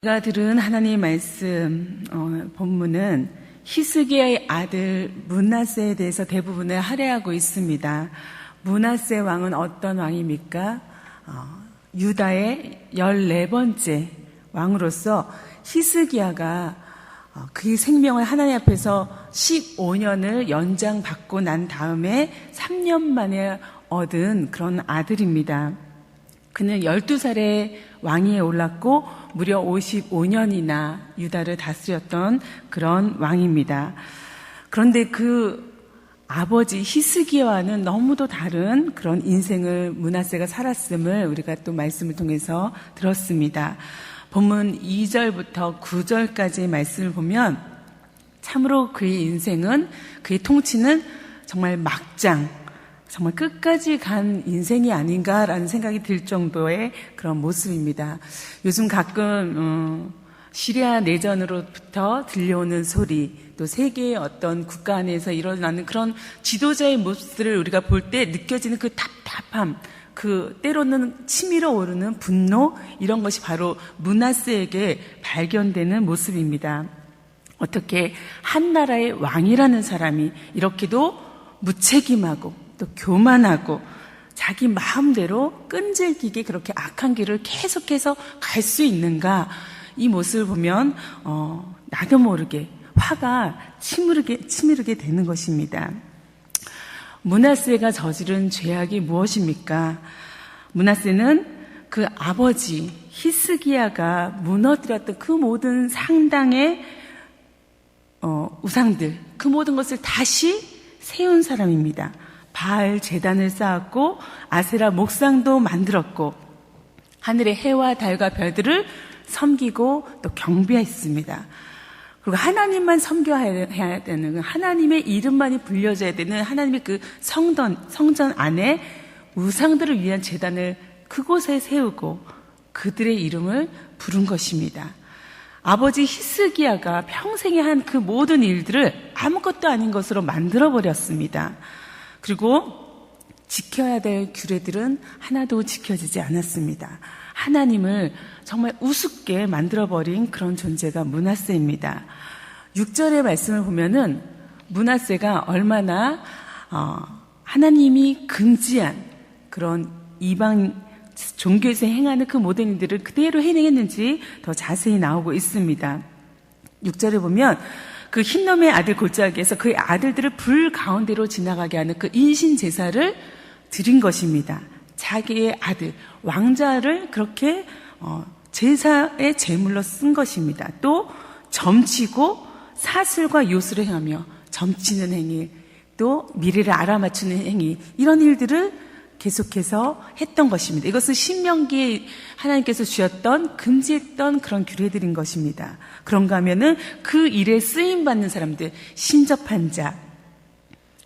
제가 들은 하나님의 말씀 본문은 히스기야의 아들 므낫세에 대해서 대부분을 할애하고 있습니다. 므낫세 왕은 어떤 왕입니까? 유다의 14번째 왕으로서 히스기야가 그의 생명을 하나님 앞에서 15년을 연장받고 난 다음에 3년 만에 얻은 그런 아들입니다. 그는 12살에 왕위에 올랐고 무려 55년이나 유다를 다스렸던 그런 왕입니다. 그런데 그 아버지 히스기야와는 너무도 다른 그런 인생을 므낫세가 살았음을 우리가 또 말씀을 통해서 들었습니다. 본문 2절부터 9절까지의 말씀을 보면 참으로 그의 인생은, 그의 통치는 정말 막장, 정말 끝까지 간 인생이 아닌가라는 생각이 들 정도의 그런 모습입니다. 요즘 가끔 시리아 내전으로부터 들려오는 소리, 또 세계의 어떤 국가 안에서 일어나는 그런 지도자의 모습들을 우리가 볼 때 느껴지는 그 답답함, 그 때로는 치밀어 오르는 분노, 이런 것이 바로 므낫세에게 발견되는 모습입니다. 어떻게 한 나라의 왕이라는 사람이 이렇게도 무책임하고 또 교만하고 자기 마음대로 끈질기게 그렇게 악한 길을 계속해서 갈 수 있는가, 이 모습을 보면 나도 모르게 화가 치미르게 되는 것입니다. 므낫세가 저지른 죄악이 무엇입니까? 므낫세는 그 아버지 히스기야가 무너뜨렸던 그 모든 상당의 우상들, 그 모든 것을 다시 세운 사람입니다. 바알 제단을 쌓았고 아세라 목상도 만들었고 하늘의 해와 달과 별들을 섬기고 또 경배했습니다. 그리고 하나님만 섬겨야 되는, 하나님의 이름만이 불려져야 되는 하나님의 그 성전 안에 우상들을 위한 제단을 그곳에 세우고 그들의 이름을 부른 것입니다. 아버지 히스기야가 평생에 한 그 모든 일들을 아무것도 아닌 것으로 만들어버렸습니다. 그리고 지켜야 될 규례들은 하나도 지켜지지 않았습니다. 하나님을 정말 우습게 만들어버린 그런 존재가 므낫세입니다. 6절의 말씀을 보면은 므낫세가 얼마나 하나님이 금지한 그런 이방 종교에서 행하는 그 모든 일들을 그대로 해내겠는지 더 자세히 나오고 있습니다. 6절에 보면 그 흰놈의 아들 골짜기에서 그의 아들들을 불 가운데로 지나가게 하는 그 인신 제사를 드린 것입니다. 자기의 아들 왕자를 그렇게 제사의 제물로 쓴 것입니다. 또 점치고 사슬과 요술을 행하며 점치는 행위, 또 미래를 알아맞추는 행위, 이런 일들을 계속해서 했던 것입니다. 이것은 신명기에 하나님께서 주셨던 금지했던 그런 규례들인 것입니다. 그런가 하면은 그 일에 쓰임받는 사람들, 신접한 자,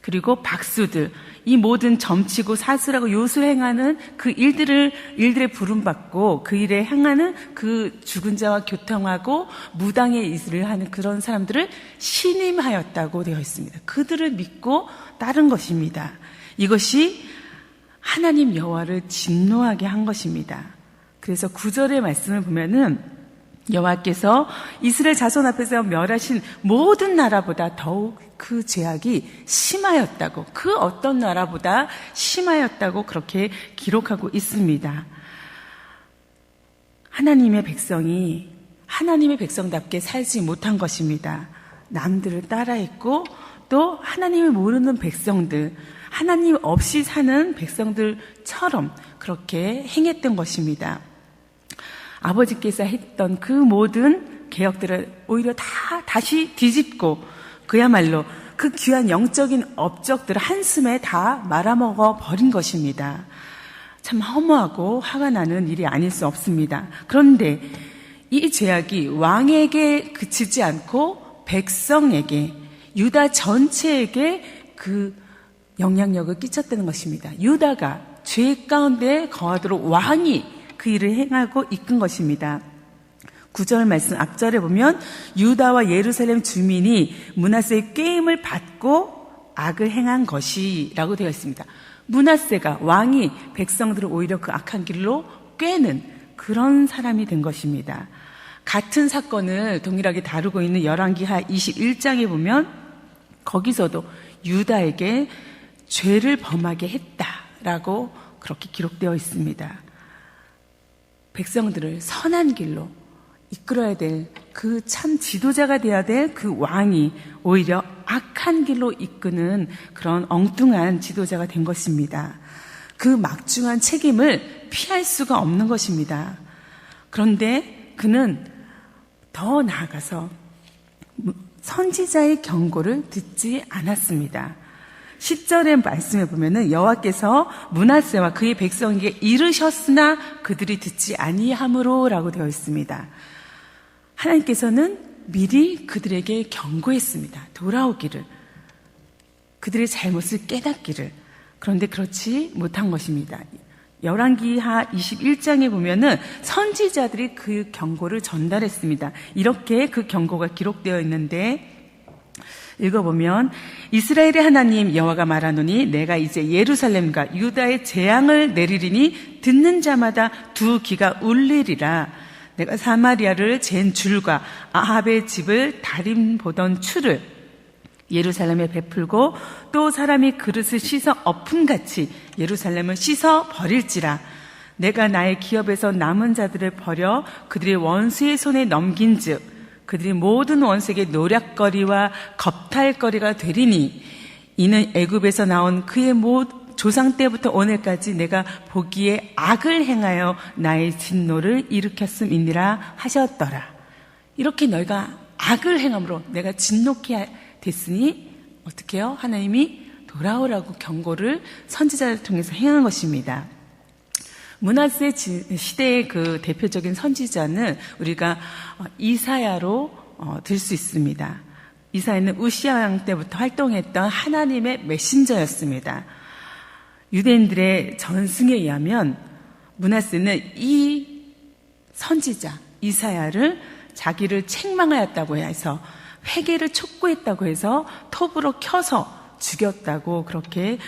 그리고 박수들, 이 모든 점치고 사슬하고 요술 행하는 그 일들에 부름받고 그 일에 행하는 그 죽은 자와 교통하고 무당의 일을 하는 그런 사람들을 신임하였다고 되어 있습니다. 그들을 믿고 따른 것입니다. 이것이 하나님 여호와를 진노하게 한 것입니다. 그래서 9절의 말씀을 보면은 여호와께서 이스라엘 자손 앞에서 멸하신 모든 나라보다 더욱 그 죄악이 심하였다고, 그 어떤 나라보다 심하였다고 그렇게 기록하고 있습니다. 하나님의 백성이 하나님의 백성답게 살지 못한 것입니다. 남들을 따라했고 또 하나님을 모르는 백성들, 하나님 없이 사는 백성들처럼 그렇게 행했던 것입니다. 아버지께서 했던 그 모든 개혁들을 오히려 다시 뒤집고 그야말로 그 귀한 영적인 업적들을 한숨에 다 말아먹어 버린 것입니다. 참 허무하고 화가 나는 일이 아닐 수 없습니다. 그런데 이 죄악이 왕에게 그치지 않고 백성에게, 유다 전체에게 그 영향력을 끼쳤다는 것입니다. 유다가 죄 가운데 거하도록 왕이 그 일을 행하고 이끈 것입니다. 9절 말씀 앞절에 보면 유다와 예루살렘 주민이 므낫세의 꾀임을 받고 악을 행한 것이라고 되어 있습니다. 므낫세가 왕이 백성들을 오히려 그 악한 길로 꾀는 그런 사람이 된 것입니다. 같은 사건을 동일하게 다루고 있는 열왕기하 21장에 보면 거기서도 유다에게 죄를 범하게 했다라고 그렇게 기록되어 있습니다. 백성들을 선한 길로 이끌어야 될 그 참 지도자가 되어야 될 그 왕이 오히려 악한 길로 이끄는 그런 엉뚱한 지도자가 된 것입니다. 그 막중한 책임을 피할 수가 없는 것입니다. 그런데 그는 더 나아가서 선지자의 경고를 듣지 않았습니다. 10절의 말씀에 보면은 여호와께서 므낫세와 그의 백성에게 이르셨으나 그들이 듣지 아니함으로라고 되어 있습니다. 하나님께서는 미리 그들에게 경고했습니다. 돌아오기를, 그들의 잘못을 깨닫기를. 그런데 그렇지 못한 것입니다. 열왕기하 21장에 보면은 선지자들이 그 경고를 전달했습니다. 이렇게 그 경고가 기록되어 있는데 읽어보면 이스라엘의 하나님 여호와가 말하노니 내가 이제 예루살렘과 유다의 재앙을 내리리니 듣는 자마다 두 귀가 울리리라. 내가 사마리아를 잰 줄과 아합의 집을 다림 보던 추를 예루살렘에 베풀고 또 사람이 그릇을 씻어 엎음같이 예루살렘을 씻어 버릴지라. 내가 나의 기업에서 남은 자들을 버려 그들의 원수의 손에 넘긴즉 그들이 모든 원수에게 노략거리와 겁탈거리가 되리니 이는 애굽에서 나온 그의 조상 때부터 오늘까지 내가 보기에 악을 행하여 나의 진노를 일으켰음이니라 하셨더라. 이렇게 너희가 악을 행함으로 내가 진노케 됐으니 어떻게 해요? 하나님이 돌아오라고 경고를 선지자를 통해서 행한 것입니다. 므낫세 시대의 그 대표적인 선지자는 우리가 이사야로 들 수 있습니다. 이사야는 우시야 왕 때부터 활동했던 하나님의 메신저였습니다. 유대인들의 전승에 의하면 므낫세는 이 선지자 이사야를 자기를 책망하였다고 해서 회개를 촉구했다고 해서 톱으로 켜서 죽였다고 그렇게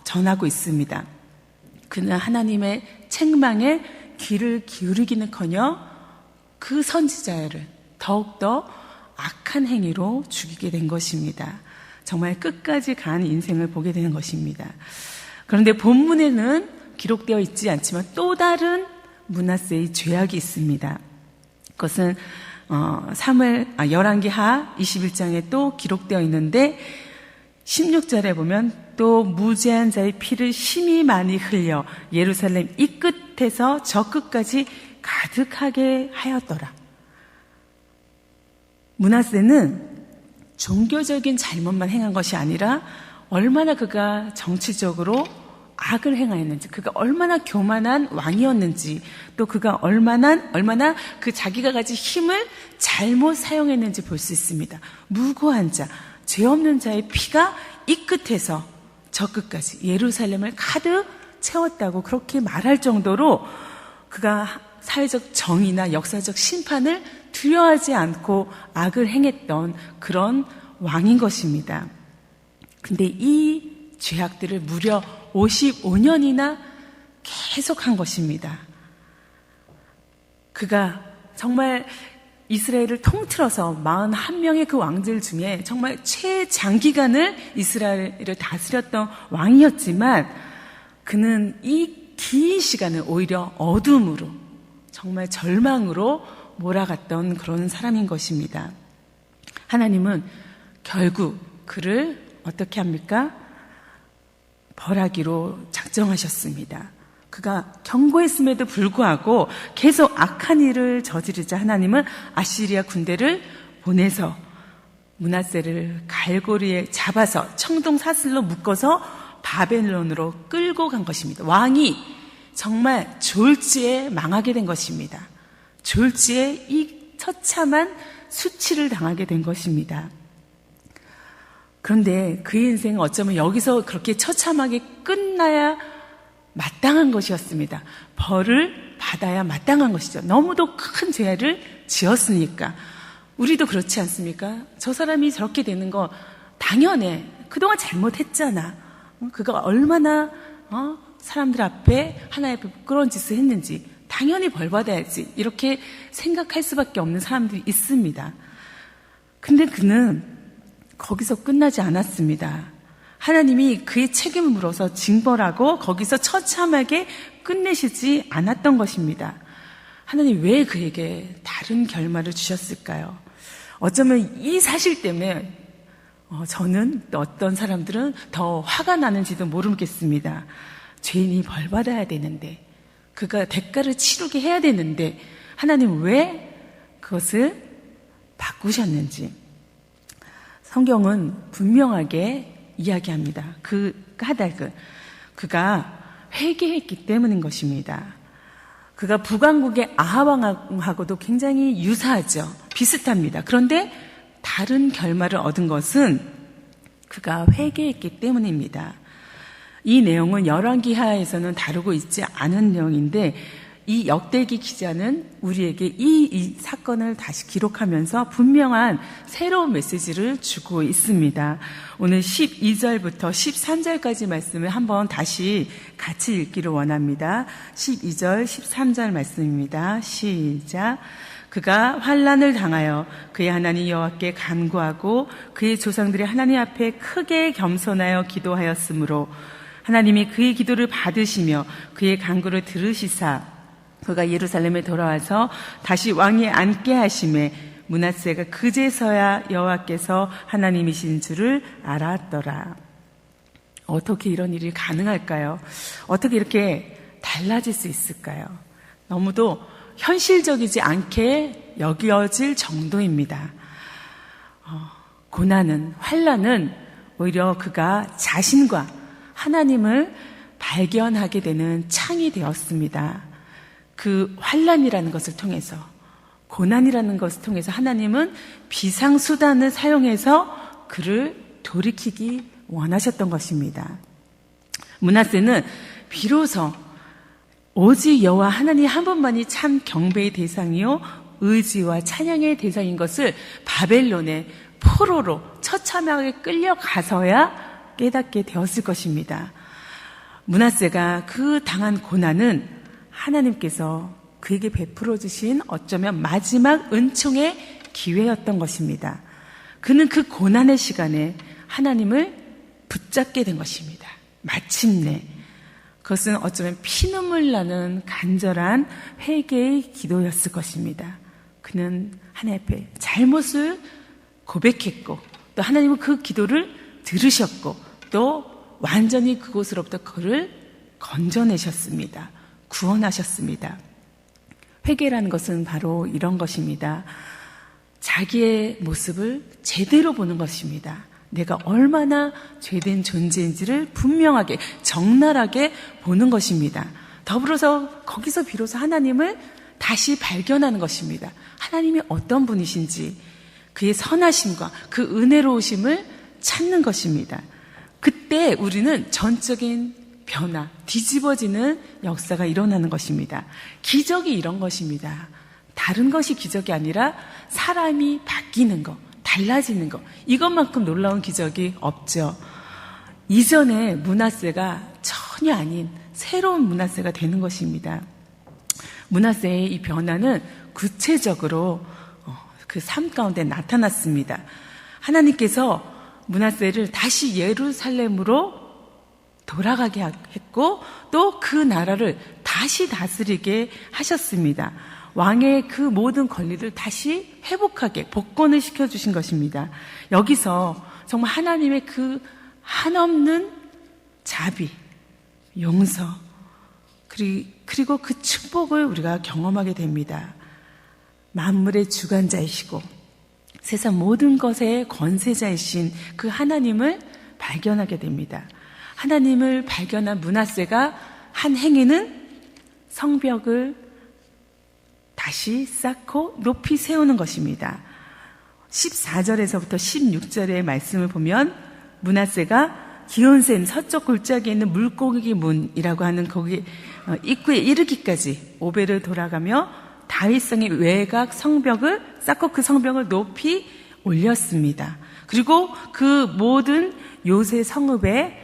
전하고 있습니다. 그는 하나님의 책망에 귀를 기울이기는커녕 그 선지자를 더욱더 악한 행위로 죽이게 된 것입니다. 정말 끝까지 간 인생을 보게 되는 것입니다. 그런데 본문에는 기록되어 있지 않지만 또 다른 므낫세의 죄악이 있습니다. 그것은 열왕기하 21장에 또 기록되어 있는데 16절에 보면 또 무죄한 자의 피를 심히 많이 흘려 예루살렘 이 끝에서 저 끝까지 가득하게 하였더라. 므낫세는 종교적인 잘못만 행한 것이 아니라 얼마나 그가 정치적으로 악을 행하였는지, 그가 얼마나 교만한 왕이었는지, 또 그가 얼마나 그 자기가 가진 힘을 잘못 사용했는지 볼 수 있습니다. 무고한 자, 죄 없는 자의 피가 이 끝에서 저 끝까지 예루살렘을 가득 채웠다고 그렇게 말할 정도로 그가 사회적 정의나 역사적 심판을 두려워하지 않고 악을 행했던 그런 왕인 것입니다. 근데 이 죄악들을 무려 55년이나 계속한 것입니다. 그가 정말 이스라엘을 통틀어서 41명의 그 왕들 중에 정말 최장기간을 이스라엘을 다스렸던 왕이었지만 그는 이 긴 시간을 오히려 어둠으로 정말 절망으로 몰아갔던 그런 사람인 것입니다. 하나님은 결국 그를 어떻게 합니까? 벌하기로 작정하셨습니다. 그가 경고했음에도 불구하고 계속 악한 일을 저지르자 하나님은 아시리아 군대를 보내서 므낫세를 갈고리에 잡아서 청동 사슬로 묶어서 바벨론으로 끌고 간 것입니다. 왕이 정말 졸지에 망하게 된 것입니다. 졸지에 이 처참한 수치를 당하게 된 것입니다. 그런데 그의 인생은 어쩌면 여기서 그렇게 처참하게 끝나야 마땅한 것이었습니다. 벌을 받아야 마땅한 것이죠. 너무도 큰 죄를 지었으니까. 우리도 그렇지 않습니까? 저 사람이 저렇게 되는 거 당연해. 그동안 잘못했잖아. 그가 얼마나 사람들 앞에 하나의 부끄러운 짓을 했는지 당연히 벌 받아야지. 이렇게 생각할 수밖에 없는 사람들이 있습니다. 근데 그는 거기서 끝나지 않았습니다. 하나님이 그의 책임을 물어서 징벌하고 거기서 처참하게 끝내시지 않았던 것입니다. 하나님 왜 그에게 다른 결말을 주셨을까요? 어쩌면 이 사실 때문에 저는 어떤 사람들은 더 화가 나는지도 모르겠습니다. 죄인이 벌 받아야 되는데, 그가 대가를 치르게 해야 되는데 하나님 왜 그것을 바꾸셨는지 성경은 분명하게 이야기합니다. 그 까닭은 그가 회개했기 때문인 것입니다. 그가 북왕국의 아하왕하고도 굉장히 유사하죠. 비슷합니다. 그런데 다른 결말을 얻은 것은 그가 회개했기 때문입니다. 이 내용은 열왕기하에서는 다루고 있지 않은 내용인데 이 역대기 기자는 우리에게 이 사건을 다시 기록하면서 분명한 새로운 메시지를 주고 있습니다. 오늘 12절부터 13절까지 말씀을 한번 다시 같이 읽기를 원합니다. 12절, 13절 말씀입니다. 시작. 그가 환난을 당하여 그의 하나님 여호와께 간구하고 그의 조상들이 하나님 앞에 크게 겸손하여 기도하였으므로 하나님이 그의 기도를 받으시며 그의 간구를 들으시사 그가 예루살렘에 돌아와서 다시 왕위에 앉게 하심에 므낫세가 그제서야 여호와께서 하나님이신 줄을 알았더라. 어떻게 이런 일이 가능할까요? 어떻게 이렇게 달라질 수 있을까요? 너무도 현실적이지 않게 여겨질 정도입니다. 고난은, 환난은 오히려 그가 자신과 하나님을 발견하게 되는 창이 되었습니다. 그 환난이라는 것을 통해서, 고난이라는 것을 통해서 하나님은 비상수단을 사용해서 그를 돌이키기 원하셨던 것입니다. 므낫세는 비로소 오직 여호와 하나님 한 분만이 참 경배의 대상이요 의지와 찬양의 대상인 것을 바벨론의 포로로 처참하게 끌려가서야 깨닫게 되었을 것입니다. 므낫세가 그 당한 고난은 하나님께서 그에게 베풀어 주신 어쩌면 마지막 은총의 기회였던 것입니다. 그는 그 고난의 시간에 하나님을 붙잡게 된 것입니다. 마침내 그것은 어쩌면 피눈물 나는 간절한 회개의 기도였을 것입니다. 그는 하나님 앞에 잘못을 고백했고 또 하나님은 그 기도를 들으셨고 또 완전히 그곳으로부터 그를 건져내셨습니다. 구원하셨습니다. 회개라는 것은 바로 이런 것입니다. 자기의 모습을 제대로 보는 것입니다. 내가 얼마나 죄된 존재인지를 분명하게 적나라하게 보는 것입니다. 더불어서 거기서 비로소 하나님을 다시 발견하는 것입니다. 하나님이 어떤 분이신지 그의 선하심과 그 은혜로우심을 찾는 것입니다. 그때 우리는 전적인 변화, 뒤집어지는 역사가 일어나는 것입니다. 기적이 이런 것입니다. 다른 것이 기적이 아니라 사람이 바뀌는 것, 달라지는 것, 이것만큼 놀라운 기적이 없죠. 이전의 므낫세가 전혀 아닌 새로운 므낫세가 되는 것입니다. 므낫세의 이 변화는 구체적으로 그 삶 가운데 나타났습니다. 하나님께서 므낫세를 다시 예루살렘으로 돌아가게 했고 또 그 나라를 다시 다스리게 하셨습니다. 왕의 그 모든 권리를 다시 회복하게 복권을 시켜주신 것입니다. 여기서 정말 하나님의 그 한없는 자비, 용서 그리고 그 축복을 우리가 경험하게 됩니다. 만물의 주관자이시고 세상 모든 것의 권세자이신 그 하나님을 발견하게 됩니다. 하나님을 발견한 므낫세가 한 행위는 성벽을 다시 쌓고 높이 세우는 것입니다. 14절에서부터 16절의 말씀을 보면 므낫세가 기온샘 서쪽 골짜기에 있는 물고기 문이라고 하는 거기 입구에 이르기까지 5배를 돌아가며 다윗성의 외곽 성벽을 쌓고 그 성벽을 높이 올렸습니다. 그리고 그 모든 요새 성읍에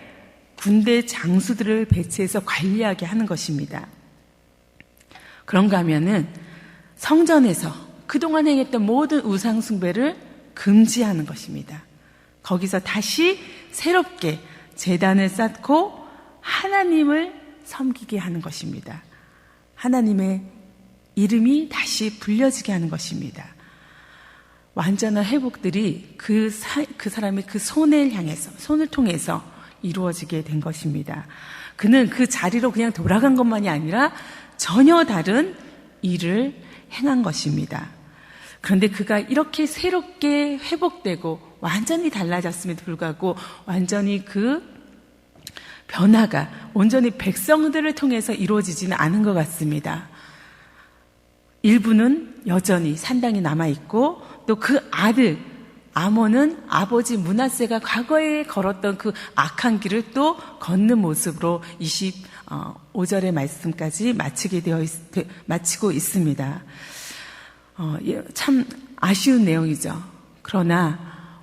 군대 장수들을 배치해서 관리하게 하는 것입니다. 그런가 하면은 성전에서 그동안 행했던 모든 우상 숭배를 금지하는 것입니다. 거기서 다시 새롭게 제단을 쌓고 하나님을 섬기게 하는 것입니다. 하나님의 이름이 다시 불려지게 하는 것입니다. 완전한 회복들이 그 사람의 그 손을 통해서 이루어지게 된 것입니다. 그는 그 자리로 그냥 돌아간 것만이 아니라 전혀 다른 일을 행한 것입니다. 그런데 그가 이렇게 새롭게 회복되고 완전히 달라졌음에도 불구하고 완전히 그 변화가 온전히 백성들을 통해서 이루어지지는 않은 것 같습니다. 일부는 여전히 산당이 남아있고 또 그 아들 아몬은 아버지 므낫세가 과거에 걸었던 그 악한 길을 또 걷는 모습으로 25절의 말씀까지 마치고 있습니다. 참 아쉬운 내용이죠. 그러나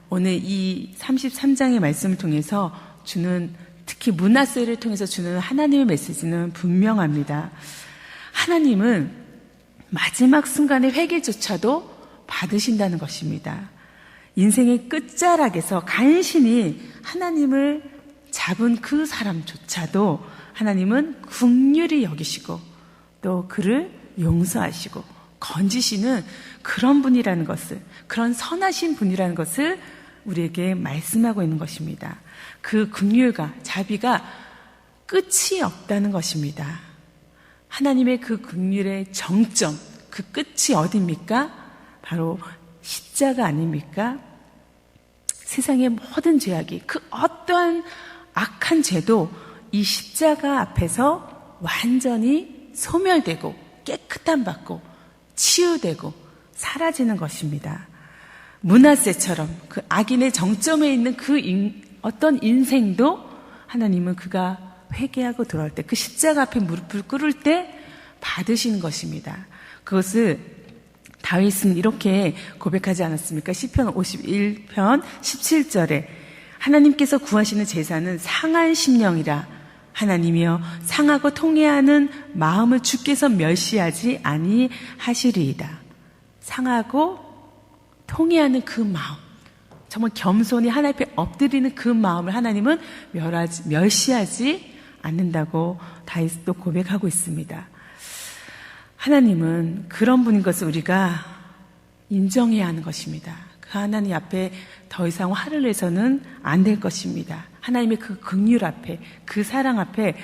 오늘 이 33장의 말씀을 통해서 주는, 특히 므낫세를 통해서 주는 하나님의 메시지는 분명합니다. 하나님은 마지막 순간의 회개조차도 받으신다는 것입니다. 인생의 끝자락에서 간신히 하나님을 잡은 그 사람조차도 하나님은 긍휼히 여기시고 또 그를 용서하시고 건지시는 그런 분이라는 것을, 그런 선하신 분이라는 것을 우리에게 말씀하고 있는 것입니다. 그 긍휼과 자비가 끝이 없다는 것입니다. 하나님의 그 긍휼의 정점, 그 끝이 어디입니까? 바로 십자가 아닙니까? 세상의 모든 죄악이, 그 어떠한 악한 죄도 이 십자가 앞에서 완전히 소멸되고 깨끗함 받고 치유되고 사라지는 것입니다. 므낫세처럼 그 악인의 정점에 있는 그 어떤 인생도 하나님은 그가 회개하고 돌아올 때, 그 십자가 앞에 무릎을 꿇을 때 받으시는 것입니다. 그것을 다윗은 이렇게 고백하지 않았습니까? 시편 51편 17절에 하나님께서 구하시는 제사는 상한 심령이라. 하나님이여 상하고 통회하는 마음을 주께서 멸시하지 아니하시리이다. 상하고 통회하는 그 마음, 정말 겸손히 하나님 앞에 엎드리는 그 마음을 하나님은 멸시하지 않는다고 다윗도 고백하고 있습니다. 하나님은 그런 분인 것을 우리가 인정해야 하는 것입니다. 그 하나님 앞에 더 이상 화를 내서는 안 될 것입니다. 하나님의 그 긍휼 앞에, 그 사랑 앞에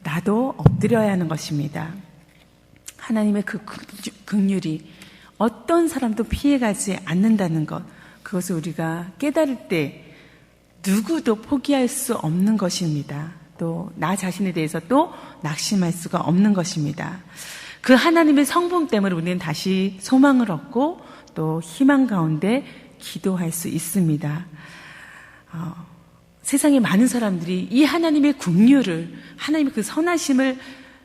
나도 엎드려야 하는 것입니다. 하나님의 그 긍휼이 어떤 사람도 피해가지 않는다는 것, 그것을 우리가 깨달을 때 누구도 포기할 수 없는 것입니다. 또 나 자신에 대해서 또 낙심할 수가 없는 것입니다. 그 하나님의 성품 때문에 우리는 다시 소망을 얻고 또 희망 가운데 기도할 수 있습니다. 세상에 많은 사람들이 이 하나님의 긍휼을, 하나님의 그 선하심을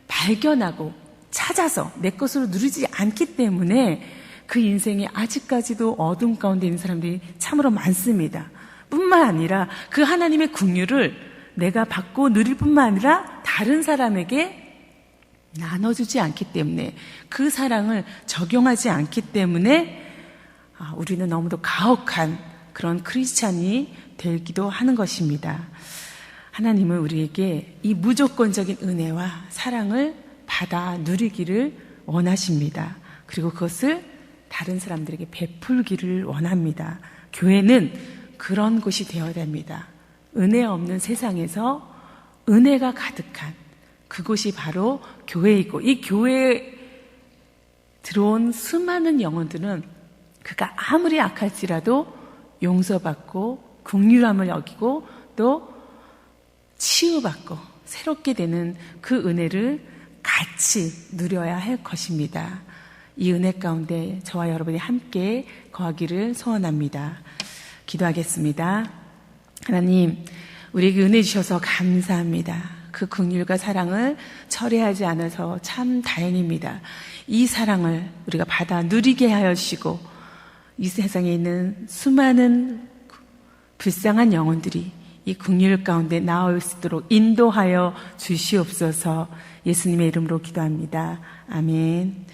발견하고 찾아서 내 것으로 누리지 않기 때문에 그 인생에 아직까지도 어둠 가운데 있는 사람들이 참으로 많습니다. 뿐만 아니라 그 하나님의 긍휼을 내가 받고 누릴 뿐만 아니라 다른 사람에게 나눠주지 않기 때문에, 그 사랑을 적용하지 않기 때문에 우리는 너무도 가혹한 그런 크리스찬이 되기도 하는 것입니다. 하나님은 우리에게 이 무조건적인 은혜와 사랑을 받아 누리기를 원하십니다. 그리고 그것을 다른 사람들에게 베풀기를 원합니다. 교회는 그런 곳이 되어야 됩니다. 은혜 없는 세상에서 은혜가 가득한 그곳이 바로 교회이고, 이 교회에 들어온 수많은 영혼들은 그가 아무리 악할지라도 용서받고 긍휼함을 여기고 또 치유받고 새롭게 되는 그 은혜를 같이 누려야 할 것입니다. 이 은혜 가운데 저와 여러분이 함께 거하기를 소원합니다. 기도하겠습니다. 하나님, 우리에게 은혜 주셔서 감사합니다. 그 긍휼과 사랑을 철회하지 않아서 참 다행입니다. 이 사랑을 우리가 받아 누리게 하여 주시고, 이 세상에 있는 수많은 불쌍한 영혼들이 이 긍휼 가운데 나올 수 있도록 인도하여 주시옵소서. 예수님의 이름으로 기도합니다. 아멘.